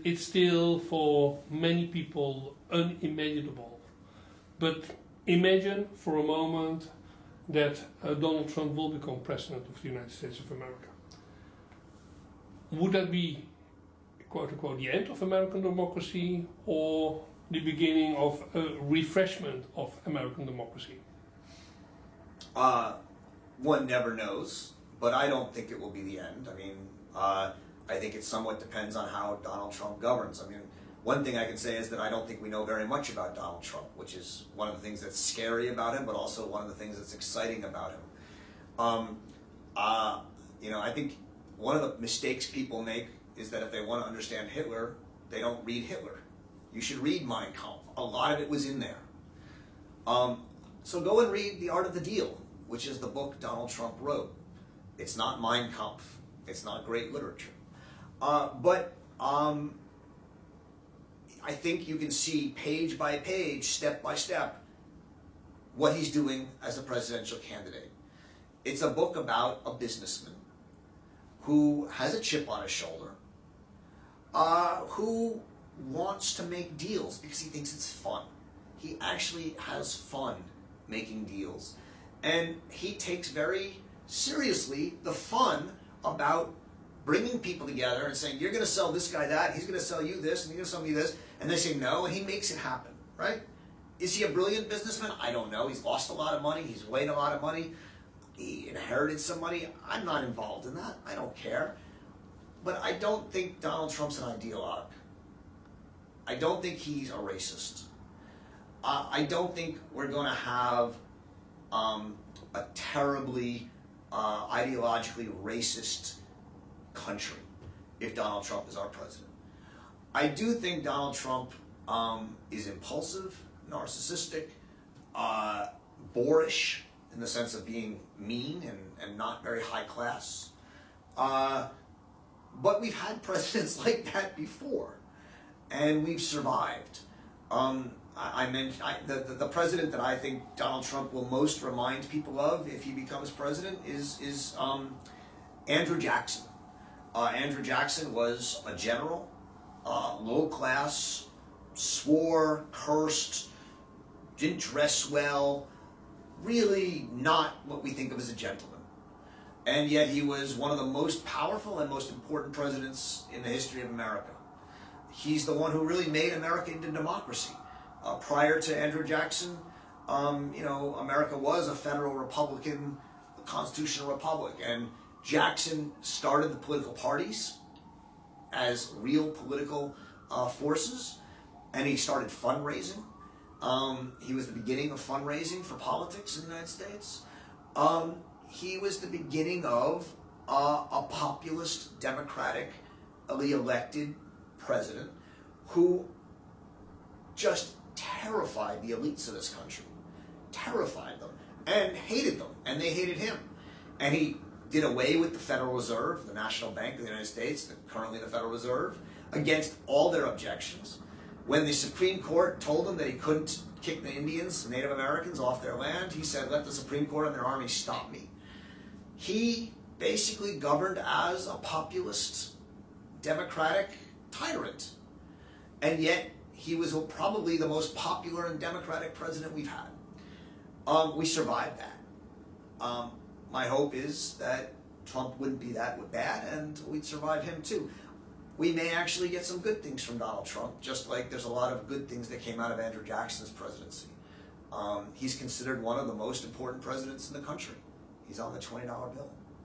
it's still for many people unimaginable. But imagine for a moment that Donald Trump will become president of the United States of America. Would that be, quote unquote, the end of American democracy or the beginning of a refreshment of American democracy? One never knows, but I don't think it will be the end. I mean, I think it somewhat depends on how Donald Trump governs. I mean, one thing I can say is that I don't think we know very much about Donald Trump, which is one of the things that's scary about him, but also one of the things that's exciting about him. You know, I think one of the mistakes people make is that if they want to understand Hitler, they don't read Hitler. You should read Mein Kampf. A lot of it was in there. So go and read The Art of the Deal, which is the book Donald Trump wrote. It's not Mein Kampf. It's not great literature. But I think you can see page by page, step by step, what he's doing as a presidential candidate. It's a book about a businessman who has a chip on his shoulder, who wants to make deals because he thinks it's fun. He actually has fun making deals. And he takes very seriously the fun about bringing people together and saying, you're going to sell this guy that, he's going to sell you this, and you're going to sell me this. And they say no, and he makes it happen, right? Is he a brilliant businessman? I don't know. He's lost a lot of money. He's made a lot of money. He inherited some money. I'm not involved in that. I don't care. But I don't think Donald Trump's an ideologue. I don't think he's a racist. I don't think we're going to have a terribly ideologically racist country if Donald Trump is our president. I do think Donald Trump is impulsive, narcissistic, boorish in the sense of being mean and not very high class. But we've had presidents like that before, and we've survived. I mentioned the president that I think Donald Trump will most remind people of if he becomes president is Andrew Jackson. Andrew Jackson was a general, low class, swore, cursed, didn't dress well, really not what we think of as a gentleman. And yet he was one of the most powerful and most important presidents in the history of America. He's the one who really made America into democracy. Prior to Andrew Jackson, you know, America was a federal republican, constitutional republic, and Jackson started the political parties as real political forces, and he started fundraising. He was the beginning of fundraising for politics in the United States. He was the beginning of a populist, democratically elected president who just terrified the elites of this country, terrified them, and hated them, and they hated him. And he did away with the Federal Reserve, the National Bank of the United States, currently the Federal Reserve, against all their objections. When the Supreme Court told him that he couldn't kick the Indians, Native Americans, off their land, he said, let the Supreme Court and their army stop me. He basically governed as a populist, democratic tyrant. And yet, he was probably the most popular and democratic president we've had. We survived that. My hope is that Trump wouldn't be that bad and we'd survive him too. We may actually get some good things from Donald Trump, just like there's a lot of good things that came out of Andrew Jackson's presidency. He's considered one of the most important presidents in the country. He's on the $20 bill.